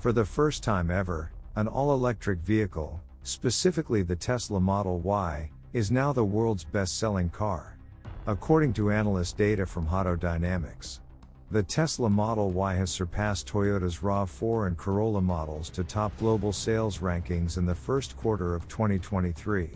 For the first time ever, an all-electric vehicle, specifically the Tesla Model Y, is now the world's best-selling car. According to analyst data from Auto Dynamics, the Tesla Model Y has surpassed Toyota's RAV4 and Corolla models to top global sales rankings in the first quarter of 2023.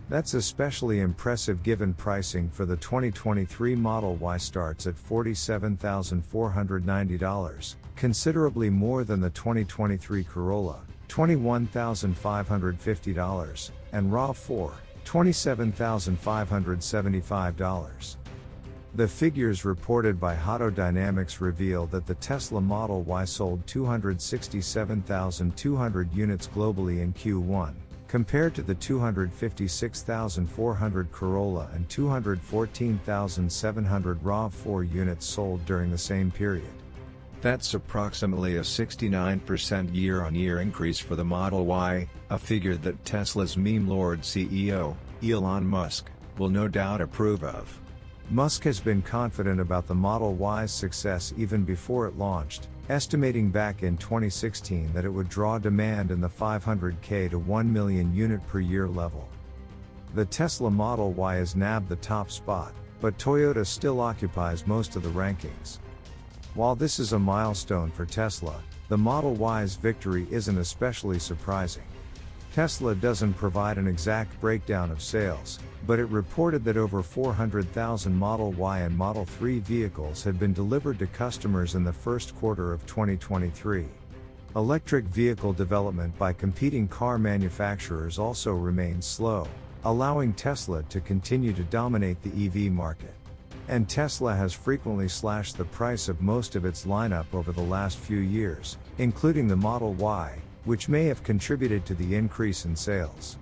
That's especially impressive given pricing for the 2023 Model Y starts at $47,490, considerably more than the 2023 Corolla, $21,550, and RAV4, $27,575. The figures reported by Auto Dynamics reveal that the Tesla Model Y sold 267,200 units globally in Q1, compared to the 256,400 Corolla and 214,700 RAV4 units sold during the same period. That's approximately a 69% year-on-year increase for the Model Y, a figure that Tesla's meme lord CEO, Elon Musk, will no doubt approve of. Musk has been confident about the Model Y's success even before it launched, estimating back in 2016 that it would draw demand in the 500K to 1 million unit per year level. The Tesla Model Y has nabbed the top spot, but Toyota still occupies most of the rankings. While this is a milestone for Tesla, the Model Y's victory isn't especially surprising. Tesla doesn't provide an exact breakdown of sales, but it reported that over 400,000 Model Y and Model 3 vehicles had been delivered to customers in the first quarter of 2023. Electric vehicle development by competing car manufacturers also remains slow, allowing Tesla to continue to dominate the EV market. And Tesla has frequently slashed the price of most of its lineup over the last few years, including the Model Y, which may have contributed to the increase in sales.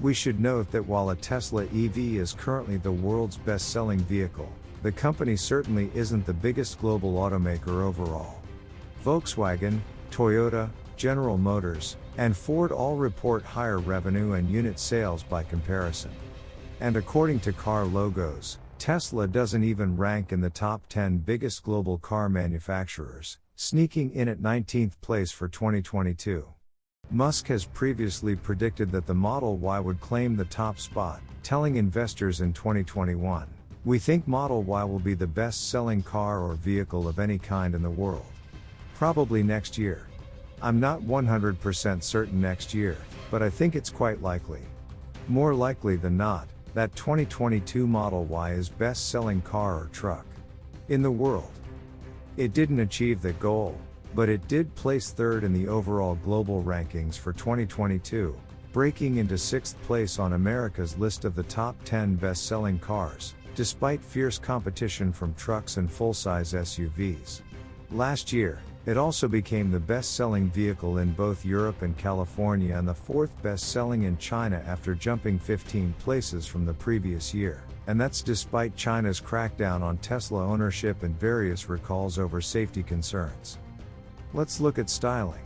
We should note that while a Tesla EV is currently the world's best-selling vehicle, the company certainly isn't the biggest global automaker overall. Volkswagen, Toyota, General Motors, and Ford all report higher revenue and unit sales by comparison. And according to Car Logos, Tesla doesn't even rank in the top 10 biggest global car manufacturers, sneaking in at 19th place for 2022. Musk has previously predicted that the Model Y would claim the top spot, telling investors in 2021, "We think Model Y will be the best-selling car or vehicle of any kind in the world. Probably next year. I'm not 100% certain next year, but I think it's quite likely. More likely than not, that 2022 Model Y is best-selling car or truck in the world." It didn't achieve that goal, but it did place third in the overall global rankings for 2022, breaking into 6th place on America's list of the top 10 best-selling cars, despite fierce competition from trucks and full-size SUVs. Last year, it also became the best-selling vehicle in both Europe and California and the 4th best-selling in China after jumping 15 places from the previous year. And that's despite China's crackdown on Tesla ownership and various recalls over safety concerns. Let's look at styling.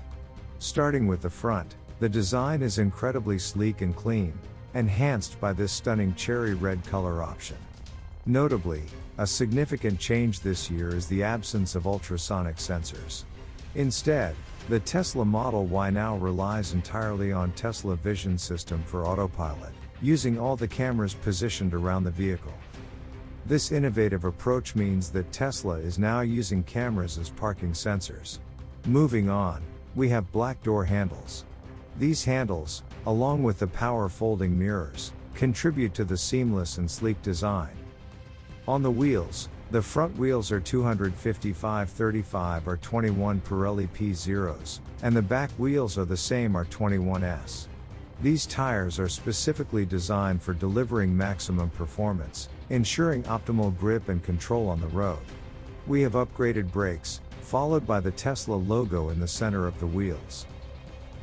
Starting with the front, the design is incredibly sleek and clean, enhanced by this stunning cherry red color option. Notably, a significant change this year is the absence of ultrasonic sensors. Instead, the Tesla Model Y now relies entirely on Tesla Vision System for autopilot, using all the cameras positioned around the vehicle. This innovative approach means that Tesla is now using cameras as parking sensors. Moving on, we have black door handles. These handles, along with the power folding mirrors, contribute to the seamless and sleek design. On the wheels, the front wheels are 255/35 or 21 Pirelli P0s, and the back wheels are the same or 21s. These tires are specifically designed for delivering maximum performance, ensuring optimal grip and control on the road. We have upgraded brakes, followed by the Tesla logo in the center of the wheels.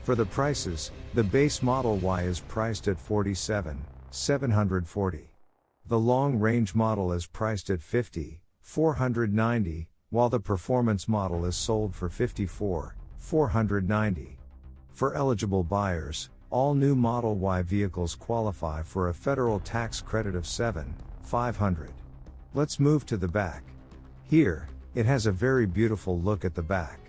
For the prices, the base Model Y is priced at $47,740. The long-range model is priced at $50,490, while the performance model is sold for $54,490. For eligible buyers, all new Model Y vehicles qualify for a federal tax credit of $7,500. Let's move to the back. Here, it has a very beautiful look at the back.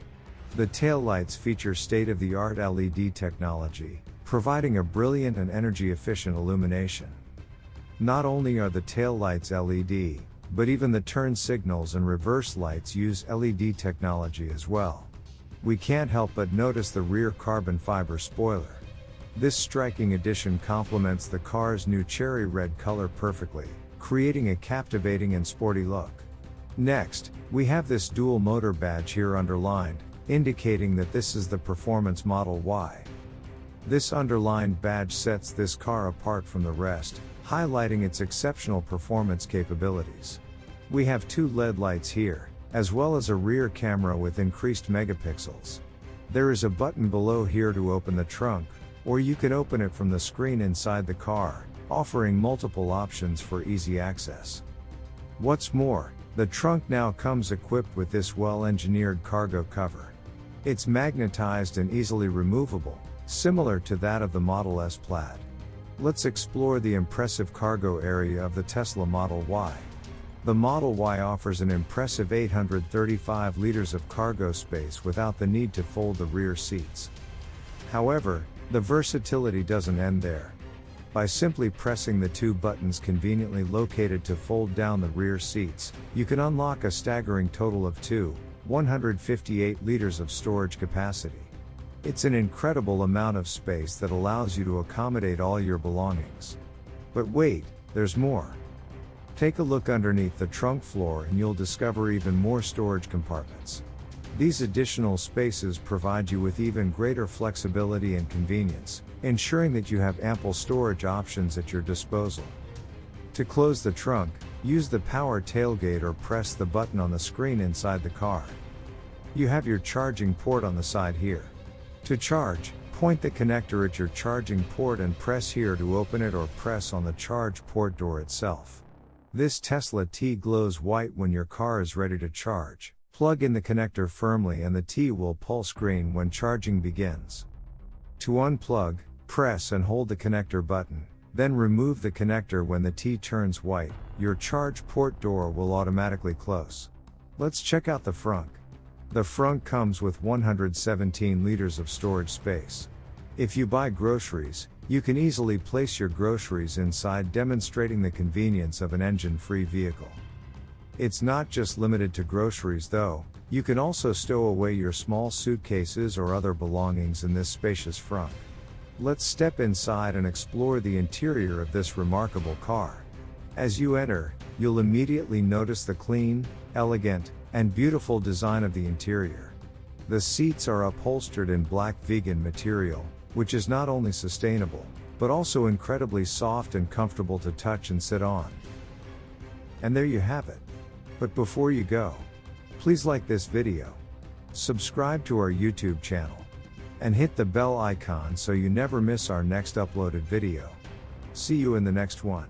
The taillights feature state-of-the-art LED technology, providing a brilliant and energy-efficient illumination. Not only are the taillights LED, but even the turn signals and reverse lights use LED technology as well. We can't help but notice the rear carbon fiber spoiler. This striking addition complements the car's new cherry red color perfectly, creating a captivating and sporty look. Next, we have this dual motor badge here underlined, indicating that this is the Performance Model Y. This underlined badge sets this car apart from the rest, highlighting its exceptional performance capabilities. We have two LED lights here, as well as a rear camera with increased megapixels. There is a button below here to open the trunk, or you can open it from the screen inside the car, offering multiple options for easy access. What's more, the trunk now comes equipped with this well-engineered cargo cover. It's magnetized and easily removable, similar to that of the Model S Plaid. Let's explore the impressive cargo area of the Tesla Model Y. The Model Y offers an impressive 835 liters of cargo space without the need to fold the rear seats. However, the versatility doesn't end there. By simply pressing the two buttons conveniently located to fold down the rear seats, you can unlock a staggering total of 158 liters of storage capacity. It's an incredible amount of space that allows you to accommodate all your belongings. But wait, there's more. Take a look underneath the trunk floor and you'll discover even more storage compartments. These additional spaces provide you with even greater flexibility and convenience, ensuring that you have ample storage options at your disposal. To close the trunk, use the power tailgate or press the button on the screen inside the car. You have your charging port on the side here. To charge, point the connector at your charging port and press here to open it, or press on the charge port door itself. This Tesla T glows white when your car is ready to charge. Plug in the connector firmly and the T will pulse green when charging begins. To unplug, press and hold the connector button, then remove the connector when the T turns white. Your charge port door will automatically close. Let's check out the front. The front comes with 117 liters of storage space. If you buy groceries, you can easily place your groceries inside, demonstrating the convenience of an engine-free vehicle. It's not just limited to groceries though, you can also stow away your small suitcases or other belongings in this spacious front. Let's step inside and explore the interior of this remarkable car. As you enter, you'll immediately notice the clean, elegant, and beautiful design of the interior. The seats are upholstered in black vegan material, which is not only sustainable, but also incredibly soft and comfortable to touch and sit on. And there you have it. But before you go, please like this video, subscribe to our YouTube channel, and hit the bell icon so you never miss our next uploaded video. See you in the next one.